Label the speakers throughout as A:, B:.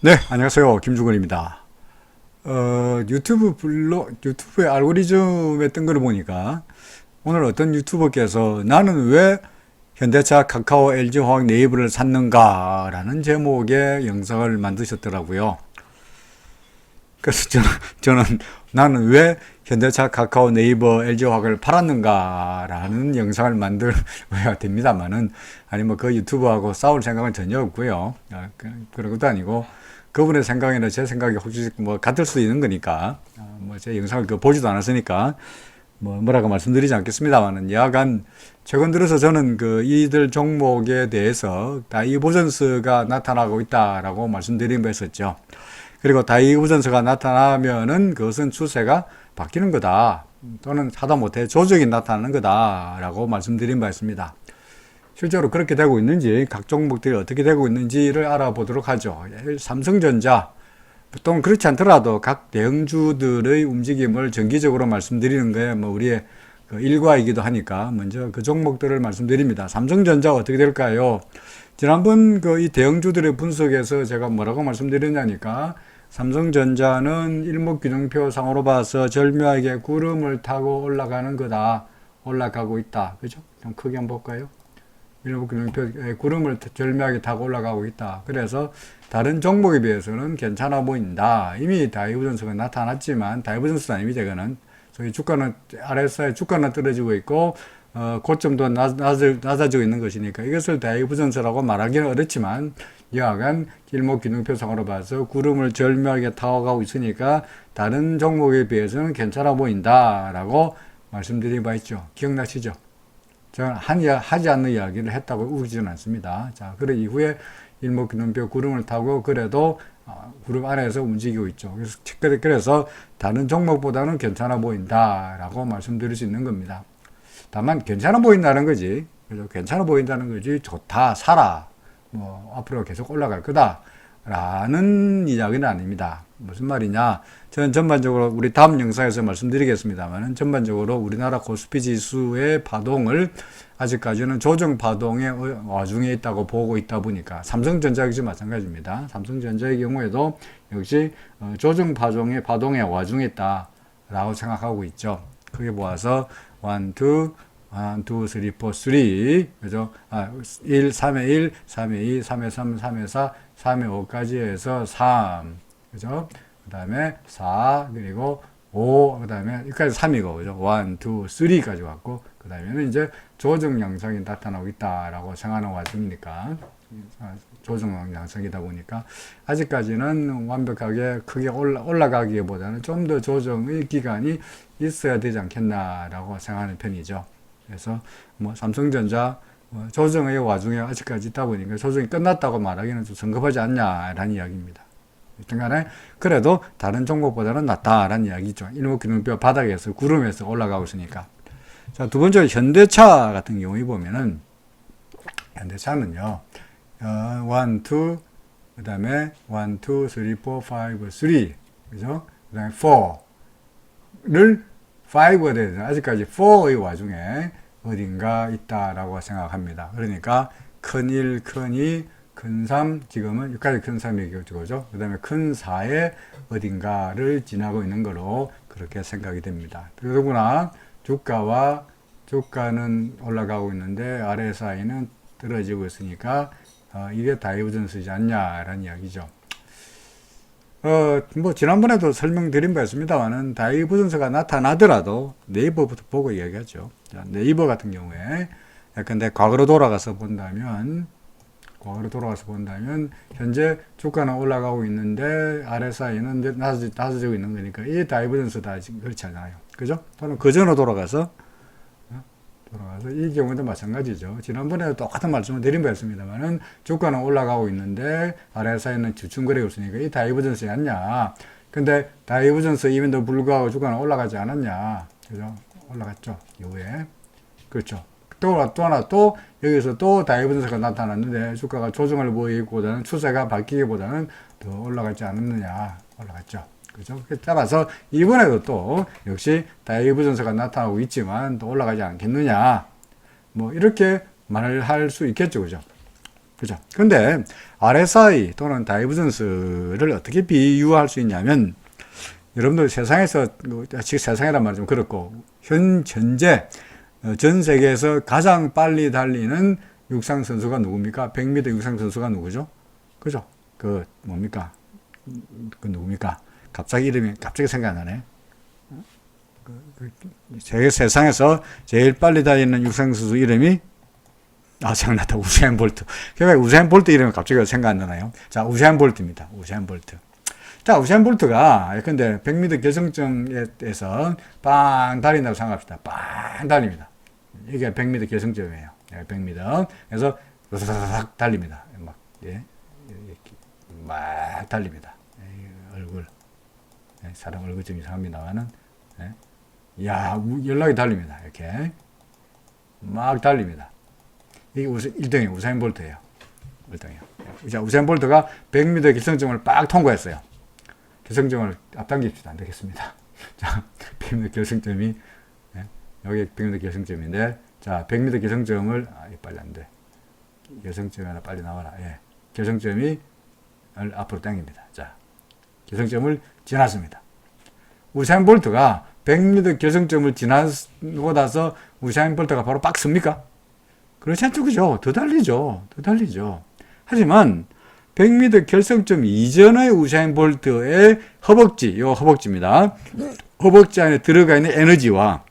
A: 네, 안녕하세요. 김중근입니다. 유튜브의 알고리즘에 뜬 거를 보니까 오늘 어떤 유튜버께서 나는 왜 현대차, 카카오, LG화학, 네이버를 샀는가라는 제목의 영상을 만드셨더라고요. 그래서 저는 나는 왜 현대차, 카카오, 네이버, LG화학을 팔았는가라는 영상을 만들어야 됩니다만은 아니 뭐 그 유튜버하고 싸울 생각은 전혀 없고요. 그런 것도 아니고 그분의 생각이나 제 생각이 혹시 뭐 같을 수도 있는 거니까 뭐 제 영상을 보지도 않았으니까 뭐라고 말씀드리지 않겠습니다만은 여하간 최근 들어서 저는 그 이들 종목에 대해서 다이버전스가 나타나고 있다라고 말씀드린 바 있었죠. 그리고 다이버전스가 나타나면은 그것은 추세가 바뀌는 거다. 또는 하다못해 조정이 나타나는 거다라고 말씀드린 바 있습니다. 실제로 그렇게 되고 있는지 각 종목들이 어떻게 되고 있는지를 알아보도록 하죠. 삼성전자 보통 그렇지 않더라도 각 대형주들의 움직임을 정기적으로 말씀드리는 게 뭐 우리의 그 일과이기도 하니까 먼저 그 종목들을 말씀드립니다. 삼성전자 어떻게 될까요? 지난번 그 이 대형주들의 분석에서 제가 뭐라고 말씀드렸냐니까 삼성전자는 일목균형표 상으로 봐서 절묘하게 구름을 타고 올라가는 거다. 올라가고 있다. 그죠? 좀 크게 한번 볼까요? 일목균형표 구름을 절묘하게 타고 올라가고 있다. 그래서 다른 종목에 비해서는 괜찮아 보인다. 이미 다이버전스가 나타났지만 다이버전스는 아닙니다. 이거는 소위 주가는 RSI 주가는 떨어지고 있고 고점도 낮아지고 있는 것이니까 이것을 다이버전스라고 말하기는 어렵지만 여하간 일목균형표상으로 봐서 구름을 절묘하게 타고 있으니까 다른 종목에 비해서는 괜찮아 보인다라고 말씀드린 바 있죠. 기억나시죠? 저는 하지 않는 이야기를 했다고 우기지는 않습니다. 자, 그래 이후에 일목균형표 구름을 타고 그래도 구름 안에서 움직이고 있죠. 그래서 다른 종목보다는 괜찮아 보인다라고 말씀드릴 수 있는 겁니다. 다만 괜찮아 보인다는 거지. 그래서 괜찮아 보인다는 거지. 좋다, 사라. 뭐 앞으로 계속 올라갈 거다. 라는 이야기는 아닙니다. 무슨 말이냐? 저는 전반적으로 우리 다음 영상에서 말씀드리겠습니다만 전반적으로 우리나라 코스피 지수의 파동을 아직까지는 조정 파동의 와중에 있다고 보고 있다 보니까 삼성전자 역시 마찬가지입니다. 삼성전자의 경우에도 역시 조정 파동의 와중에 있다라고 생각하고 있죠. 크게 보아서 1, 2, 1, 2, 3, 4, 3. 그죠? 1, 3에 1, 3에 2, 3에 3, 3에 4, 3에 5까지 해서 3. 그죠? 그 다음에 4, 그리고 5, 그 다음에 여기까지 3이고, 그죠? 1, 2, 3까지 왔고, 그 다음에는 이제 조정 양상이 나타나고 있다라고 생각하는 와중이니까, 조정 양상이다 보니까, 아직까지는 완벽하게 크게 올라가기보다는 좀 더 조정의 기간이 있어야 되지 않겠나라고 생각하는 편이죠. 그래서 뭐 삼성전자 조정의 와중에 아직까지 있다 보니까 조정이 끝났다고 말하기는 좀 성급하지 않냐라는 이야기입니다. 일단 간에 그래도 다른 종목보다는 낫다라는 이야기죠. 일목균형표 바닥에서 구름에서 올라가고 있으니까. 자, 두 번째로 현대차 같은 경우에 보면은 현대차는요. 1, 2, 그 다음에 1, 2, 3, 4, 5, 3 그죠? 그 다음에 4를 5가 되죠. 아직까지 4의 와중에 어딘가 있다라고 생각합니다. 그러니까 큰 1, 큰 2, 큰 3, 지금은 여기까지 큰 3이죠. 그 다음에 큰 4에 어딘가를 지나고 있는 거로 그렇게 생각이 됩니다. 더구나 주가는 올라가고 있는데 RSI는 떨어지고 있으니까 이게 다이버전스지 않냐라는 이야기죠. 뭐 지난번에도 설명드린 바 있습니다만은 다이버전스가 나타나더라도 네이버부터 보고 이야기하죠. 자, 네이버 같은 경우에 근데 과거로 돌아가서 본다면 현재 주가는 올라가고 있는데 RSI는 낮아지고 있는 거니까 이 다이버전스다 그렇지 않아요. 그죠? 또는 그 전으로 돌아가서 이 경우도 마찬가지죠. 지난번에도 똑같은 말씀을 드린 바 있습니다만은 주가는 올라가고 있는데 RSI는 주춤거리고 있으니까 이 다이버전스지 않냐. 근데 다이버전스임에도 불구하고 주가는 올라가지 않았냐. 그죠? 올라갔죠. 이후에. 그렇죠. 또 여기서 또 다이버전스가 나타났는데 주가가 조정을 보이기보다는 추세가 바뀌기보다는 더 올라가지 않았느냐. 올라갔죠. 그죠? 따라서 이번에도 또 역시 다이버전스가 나타나고 있지만 또 올라가지 않겠느냐. 뭐 이렇게 말을 할 수 있겠죠. 그죠? 그죠? 근데 RSI 또는 다이버전스를 어떻게 비유할 수 있냐면, 여러분들 세상에서, 지금 세상이란 말이 좀 그렇고, 현재 전 세계에서 가장 빨리 달리는 육상 선수가 누굽니까? 100m 육상 선수가 누구죠? 그죠? 그 뭡니까? 그 누굽니까? 갑자기 이름이 갑자기 생각 안 나네. 세상에서 제일 빨리 달리는 육상 선수 이름이 생각났다. 우사인 볼트. 그러니까 우사인 볼트 이름이 갑자기 생각 안 나나요? 자, 우사인 볼트입니다. 우사인 볼트. 자, 우사인 볼트가 근데 100m 결승점에서 빵 달린다고 생각합시다. 빵 달립니다. 이게 100m 결승점이에요. 100m. 그래서 싹 달립니다. 막 막 달립니다. 얼굴. 사람 얼굴 좀 이상합니다. 나는 야, 연락이 달립니다. 이렇게 막 달립니다. 이게 1등이에요. 우사인 볼트예요. 1등이에요. 자, 우사인 볼트가 100m 결승점을 빡 통과했어요. 결승점을 앞당깁시다. 안 되겠습니다. 자, 100m 결승점이 여기 100m 결승점인데, 자, 100m 결승점을 빨리 안 돼. 결승점이 하나 빨리 나와라. 결승점이 앞으로 당깁니다. 자, 결승점을 지났습니다. 우사인 볼트가 100m 결승점을 지나고 나서 우사인 볼트가 바로 빡 씁니까? 그렇지 않죠. 그죠? 더 달리죠. 하지만 100m 결승점 이전의 우사인 볼트의 허벅지, 요 허벅지입니다. 허벅지 안에 들어가 있는 에너지와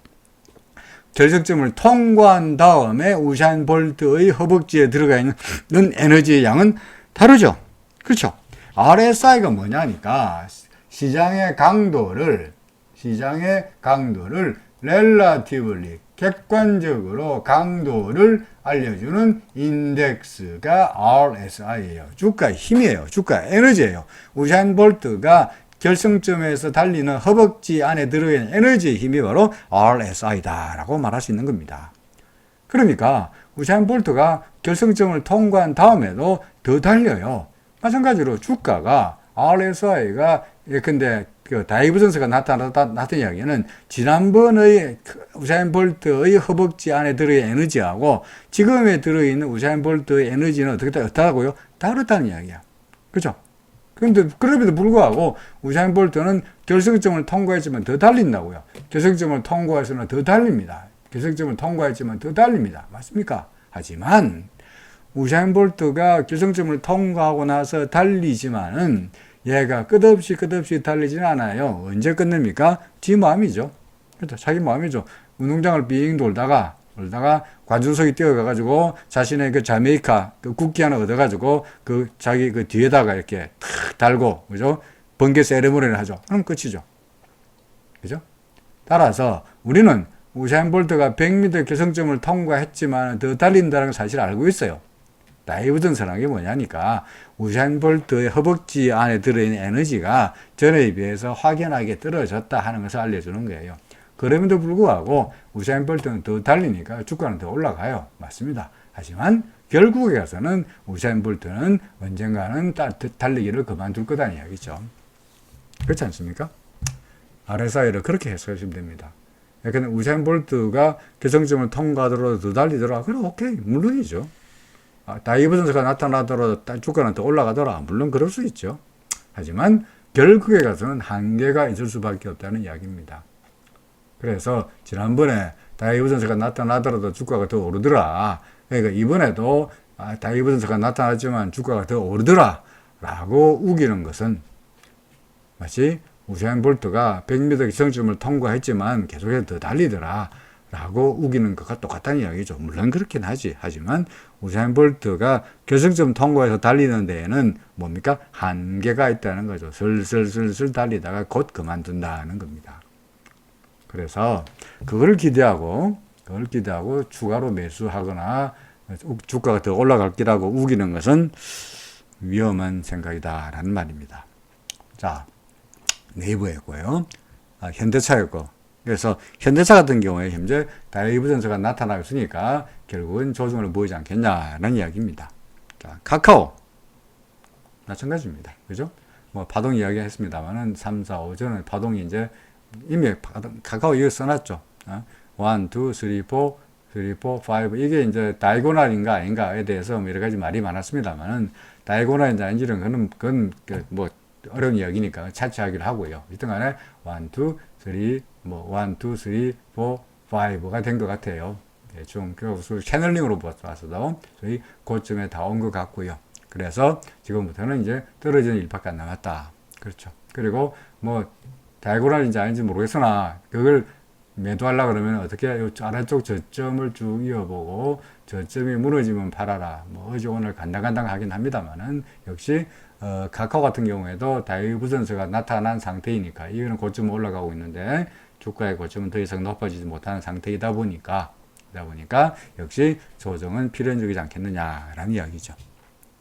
A: 결승점을 통과한 다음에 우사인 볼트의 허벅지에 들어가 있는 에너지의 양은 다르죠. 그렇죠? RSI가 뭐냐니까 시장의 강도를 relatively 객관적으로 강도를 알려주는 인덱스가 RSI예요. 주가의 힘이에요. 주가의 에너지예요. 우사인 볼트가 결승점에서 달리는 허벅지 안에 들어있는 에너지의 힘이 바로 RSI다라고 말할 수 있는 겁니다. 그러니까 우사인 볼트가 결승점을 통과한 다음에도 더 달려요. 마찬가지로 주가가 RSI가 근데 그 다이버전스가 나타났던 이야기는 지난번의 우사인 볼트의 허벅지 안에 들어있는 에너지하고 지금에 들어있는 우사인 볼트의 에너지는 어떻다고요? 다르다는 이야기야. 그죠? 그런데 그럼에도 불구하고 우사인 볼트는 결승점을 통과했지만 더 달린다고요. 결승점을 통과해서는 더 달립니다. 결승점을 통과했지만 더 달립니다. 맞습니까? 하지만 우사인 볼트가 결승점을 통과하고 나서 달리지만은 얘가 끝없이 달리지는 않아요. 언제 끝냅니까? 지 마음이죠. 그렇죠. 자기 마음이죠. 운동장을 빙 돌다가 관중석이 뛰어가가지고 자신의 그 자메이카 그 국기 하나 얻어가지고 그 자기 그 뒤에다가 이렇게 탁 달고, 그죠? 번개 세레모니를 하죠. 그럼 끝이죠. 그죠? 따라서 우리는 우사인 볼트가 100m 결승점을 통과했지만 더 달린다는 사실을 알고 있어요. 다이버전스라는 게 뭐냐니까 우사인 볼트의 허벅지 안에 들어있는 에너지가 전에 비해서 확연하게 떨어졌다 하는 것을 알려주는 거예요. 그럼에도 불구하고 우사인 볼트는 더 달리니까 주가는 더 올라가요. 맞습니다. 하지만 결국에 가서는 우사인 볼트는 언젠가는 달리기를 그만둘 거다는 이야기죠. 그렇지 않습니까? RSI를 그렇게 해석하시면 됩니다. 그러니까 우사인 볼트가 결승점을 통과하더라도 더 달리더라. 그럼 오케이. 물론이죠. 다이버전스가 나타나더라도 주가는 더 올라가더라. 물론 그럴 수 있죠. 하지만 결국에 가서는 한계가 있을 수밖에 없다는 이야기입니다. 그래서 지난번에 다이버전스가 나타나더라도 주가가 더 오르더라. 그러니까 이번에도 다이버전스가 나타났지만 주가가 더 오르더라. 라고 우기는 것은 마치 우사인 볼트가 100m 결승점을 통과했지만 계속해서 더 달리더라. 라고 우기는 것과 똑같다는 이야기죠. 물론 그렇긴 하지. 하지만 우사인 볼트가 결승점 통과해서 달리는 데에는 뭡니까? 한계가 있다는 거죠. 슬슬 달리다가 곧 그만둔다는 겁니다. 그래서 그걸 기대하고 추가로 매수하거나 주가가 더 올라갈 기라고 우기는 것은 위험한 생각이다라는 말입니다. 자, 네이버였고요. 현대차였고. 그래서 현대차 같은 경우에 현재 다이버전스가 나타나고 있으니까 결국은 조정을 보이지 않겠냐는 이야기입니다. 자, 카카오 마찬가지입니다. 그죠? 뭐 파동 이야기 했습니다만은 3, 4, 5전에 파동이 이제 이미 카카오 이거 써놨죠. 1, 2, 3, 4, 3, 4, 5 이게 이제 다이고널인가 아닌가에 대해서 뭐 여러 가지 말이 많았습니다만은 다이고널인지 아닌지는 그건 뭐 어려운 이야기니까 차치하기로 하고요. 일단 간에 1, 2, 3, 뭐 1, 2, 3, 4, 5가 된 것 같아요. 대충 그 채널링으로 봐서도 저희 고점에 다 온 것 같고요. 그래서 지금부터는 이제 떨어지는 일밖에 안 남았다. 그렇죠. 그리고 뭐 다이고널인지 아닌지 모르겠으나 그걸 매도하려 그러면 어떻게 아래쪽 저점을 쭉 이어보고 저점이 무너지면 팔아라. 뭐 어제 오늘 간당간당 하긴 합니다만은 역시 카카오 같은 경우에도 다이버전스가 나타난 상태이니까 이거는 고점 올라가고 있는데 주가의 고점은 더 이상 높아지지 못하는 상태이다 보니까 역시 조정은 필연적이지 않겠느냐라는 이야기죠.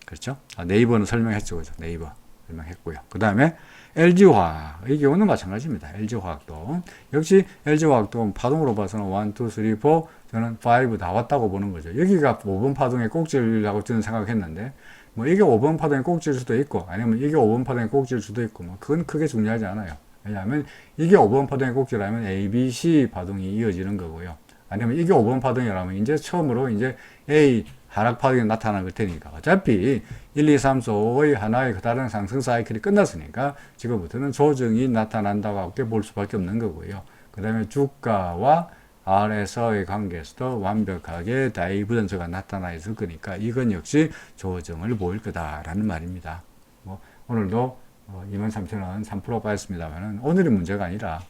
A: 그렇죠? 네이버는 설명했죠. 그죠? 네이버 설명했고요. 그 다음에 LG화학의 경우는 마찬가지입니다. LG화학도 역시 LG화학도 파동으로 봐서는 1, 2, 3, 4 저는 5 다 왔다고 보는 거죠. 여기가 5번 파동의 꼭지라고 저는 생각했는데 뭐 이게 5번 파동의 꼭지일 수도 있고 아니면 이게 5번 파동의 꼭지일 수도 있고 뭐 그건 크게 중요하지 않아요. 왜냐하면 이게 5번 파동의 꼭지라면 A, B, C 파동이 이어지는 거고요. 아니면 이게 5번 파동이라면 이제 처음으로 이제 A 하락 파동이 나타날 테니까 어차피 1, 2, 3, 4, 5의 하나의 다른 상승 사이클이 끝났으니까 지금부터는 조정이 나타난다고 볼 수밖에 없는 거고요. 그 다음에 주가와 R에서의 관계에서도 완벽하게 다이버전스가 나타나 있을 거니까 이건 역시 조정을 보일 거다라는 말입니다. 뭐 오늘도 23,000원 3% 빠졌습니다만은 오늘이 문제가 아니라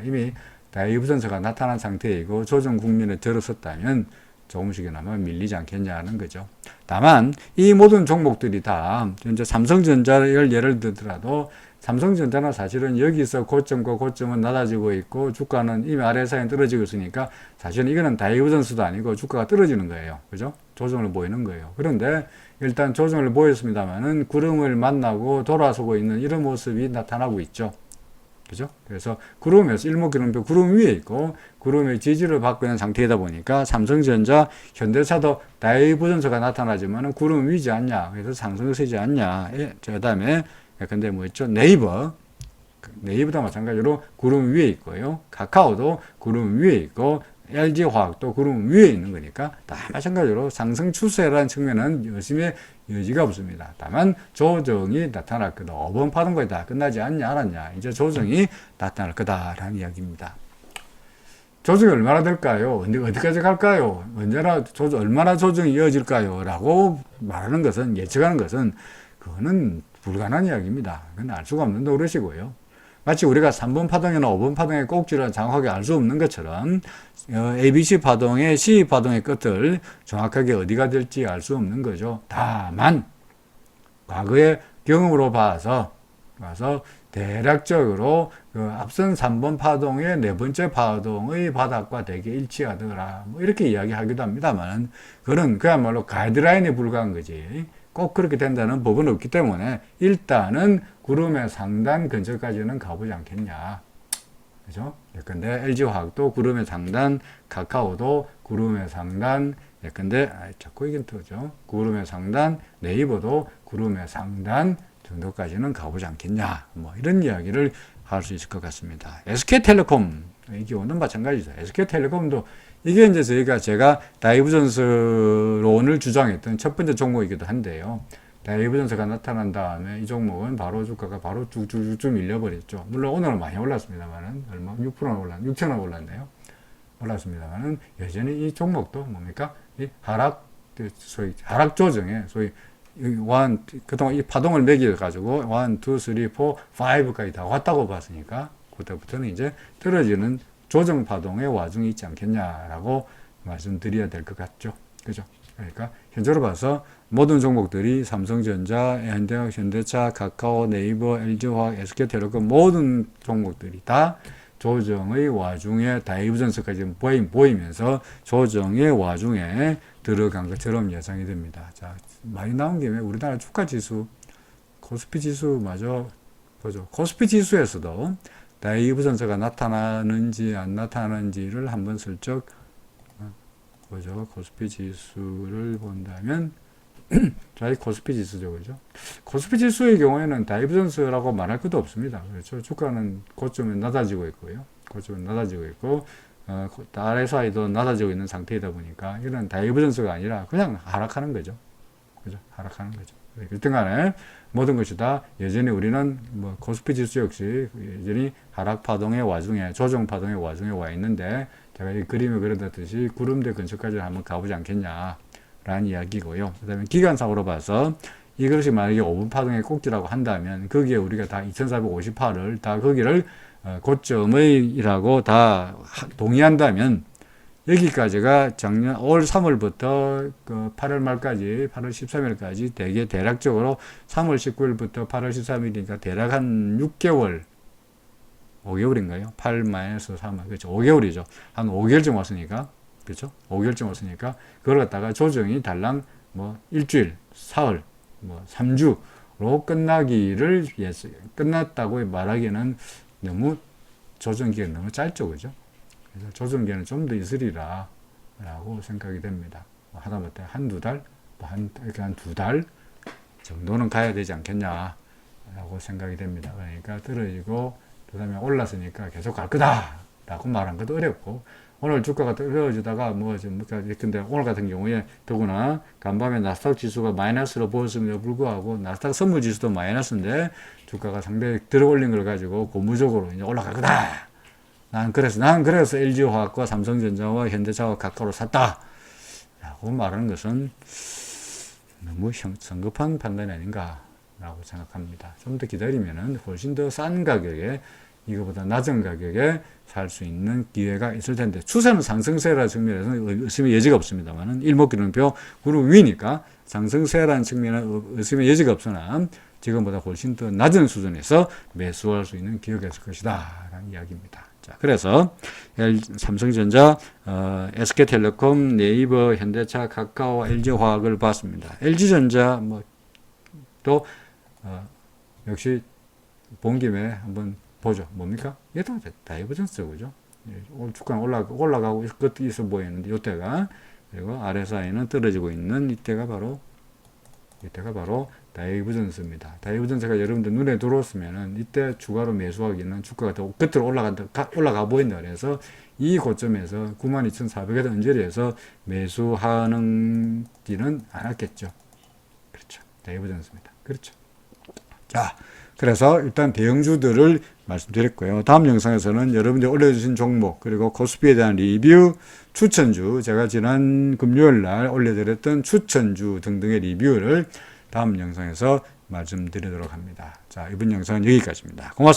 A: 이미 다이버전스가 나타난 상태이고 조정 국면에 들어섰다면 조금씩이나마 밀리지 않겠냐는 거죠. 다만 이 모든 종목들이 다 이제 삼성전자를 예를 들더라도 삼성전자는 사실은 여기서 고점과 고점은 낮아지고 있고 주가는 이미 아래 사이에 떨어지고 있으니까 사실은 이거는 다이버전스도 아니고 주가가 떨어지는 거예요. 그죠? 조정을 보이는 거예요. 그런데 일단 조정을 보였습니다만은 구름을 만나고 돌아서고 있는 이런 모습이 나타나고 있죠. 그죠? 그래서 구름에서 일목균형표 구름 위에 있고 구름의 지지를 받고 있는 상태이다 보니까 삼성전자, 현대차도 다이버전스가 나타나지만은 구름 위지 않냐? 그래서 상승을 세지 않냐? 그 다음에 근데 뭐 있죠? 네이버도 마찬가지로 구름 위에 있고요. 카카오도 구름 위에 있고 LG화학도 구름 위에 있는 거니까 다 마찬가지로 상승 추세라는 측면은 여지가 없습니다. 다만 조정이 나타날 거다. 5번 파동 거의 다 끝나지 않냐? 이제 조정이 나타날 거다라는 이야기입니다. 조정이 얼마나 될까요? 어디까지 갈까요? 얼마나 조정이 이어질까요? 라고 말하는 것은, 예측하는 것은, 그거는 불가능한 이야기입니다. 그건 알 수가 없는 노릇이고요. 마치 우리가 3번 파동이나 5번 파동의 꼭지를 정확하게 알 수 없는 것처럼 ABC 파동의 C 파동의 끝을 정확하게 어디가 될지 알 수 없는 거죠. 다만 과거의 경험으로 봐서 대략적으로 그 앞선 3번 파동의 네 번째 파동의 바닥과 대개 일치하더라. 뭐 이렇게 이야기하기도 합니다만 그건 그야말로 가이드라인에 불과한 거지. 꼭 그렇게 된다는 법은 없기 때문에 일단은 구름의 상단 근처까지는 가보지 않겠냐. 그죠? 예컨대 LG화학도 구름의 상단, 카카오도 구름의 상단, 예컨대 자꾸 이긴 터죠. 구름의 상단, 네이버도 구름의 상단 정도까지는 가보지 않겠냐. 뭐 이런 이야기를 할 수 있을 것 같습니다. SK텔레콤 이 경우는 마찬가지죠. SK텔레콤도 이게 이제 제가 다이버전스로 오늘 주장했던 첫 번째 종목이기도 한데요. 다이버전스가 나타난 다음에 이 종목은 바로 주가가 바로 쭉쭉쭉 밀려버렸죠. 물론 오늘은 많이 올랐습니다만은 얼마 6%나 6,000원 올랐네요. 올랐습니다만은 여전히 이 종목도 뭡니까? 이 소위 하락 조정에 소위 그동안 이 파동을 매겨가지고 1, 2, 3, 4, 5까지 다 왔다고 봤으니까 그때부터는 이제 떨어지는 조정 파동의 와중이 있지 않겠냐라고 말씀드려야 될 것 같죠. 그죠? 그러니까 현재로 봐서 모든 종목들이 삼성전자, 현대차, 카카오, 네이버, LG화학, SK텔레콤 모든 종목들이 다 조정의 와중에 다이버전스까지 보이면서 조정의 와중에 들어간 것처럼 예상이 됩니다. 자, 많이 나온 김에 우리나라 주가 지수, 코스피 지수마저 보죠. 코스피 지수에서도 다이버전스가 나타나는지 안 나타나는지를 한번 슬쩍 보죠. 코스피 지수를 본다면 저희 코스피 지수죠, 그죠? 코스피 지수의 경우에는 다이버전스라고 말할 것도 없습니다. 그렇죠? 주가는 고점에 낮아지고 있고요. 고점은 낮아지고 있고 RSI도 낮아지고 있는 상태이다 보니까 이런 다이버전스가 아니라 그냥 하락하는 거죠. 그죠? 하락하는 거죠. 일단 간에 모든 것이 다 여전히 우리는 뭐 코스피 지수 역시 여전히 하락 파동의 와중에 조정 파동의 와중에 와 있는데 제가 이 그림을 그려놨듯이 구름대 근처까지 한번 가보지 않겠냐라는 이야기고요. 그 다음에 기간상으로 봐서 이것이 만약에 5분 파동의 꼭지라고 한다면 거기에 우리가 다 2458을 다 거기를 고점이라고 다 동의한다면 여기까지가 작년 올 3월부터 그 8월 말까지 8월 13일까지 대개 대략적으로 3월 19일부터 8월 13일이니까 대략 한 6개월 5개월인가요? 8-3월 그렇죠. 5개월이죠. 한 5개월쯤 왔으니까 그렇죠. 5개월쯤 왔으니까 그걸 갖다가 조정이 달랑 뭐 일주일, 사흘, 뭐 3주로 끝나기를 위해서 끝났다고 말하기는 너무 조정 기간이 너무 짧죠. 그죠? 그래서 조정기간은 좀 더 있으리라 라고 생각이 됩니다. 하다못해 한두 달, 이렇게 한 두 달 정도는 가야 되지 않겠냐 라고 생각이 됩니다. 그러니까 떨어지고 그 다음에 올랐으니까 계속 갈 거다 라고 말한 것도 어렵고 오늘 주가가 떨어지다가 근데 오늘 같은 경우에 더구나 간밤에 나스닥 지수가 마이너스로 보였음에도 불구하고 나스닥 선물 지수도 마이너스인데 주가가 상당히 들어 올린 걸 가지고 고무적으로 이제 올라갈 거다. 난 그래서 LG화학과 삼성전자와 현대차와 카카오를 샀다. 라고 말하는 것은 너무 성급한 판단이 아닌가 라고 생각합니다. 좀 더 기다리면은 훨씬 더 싼 가격에 이거보다 낮은 가격에 살 수 있는 기회가 있을 텐데 추세는 상승세라는 측면에서는 의심의 여지가 없습니다만은 일목균형표 그룹 위니까 상승세라는 측면은 의심의 여지가 없으나 지금보다 훨씬 더 낮은 수준에서 매수할 수 있는 기회가 있을 것이다 라는 이야기입니다. 자, 그래서 삼성전자, SK텔레콤, 네이버, 현대차, 카카오, LG화학을 봤습니다. LG전자 또 역시 본 김에 한번 보죠. 뭡니까? 얘도 다이버전스 그죠? 오늘 주가는 올라가고 있어 보이는데 이때가 그리고 RSI는 떨어지고 있는 이때가 바로 다이버전스입니다. 다이버전스가 여러분들 눈에 들어왔으면은 이때 추가로 매수하기는 주가가 더 끝으로 올라가 보인다. 그래서 이 고점에서 92,400원 언저리에서 매수하는 지는 않았겠죠. 그렇죠. 다이버전스입니다. 그렇죠. 자, 그래서 일단 대형주들을 말씀드렸고요. 다음 영상에서는 여러분들이 올려주신 종목 그리고 코스피에 대한 리뷰, 추천주, 제가 지난 금요일 날 올려드렸던 추천주 등등의 리뷰를 다음 영상에서 말씀드리도록 합니다. 자, 이번 영상은 여기까지입니다. 고맙습니다.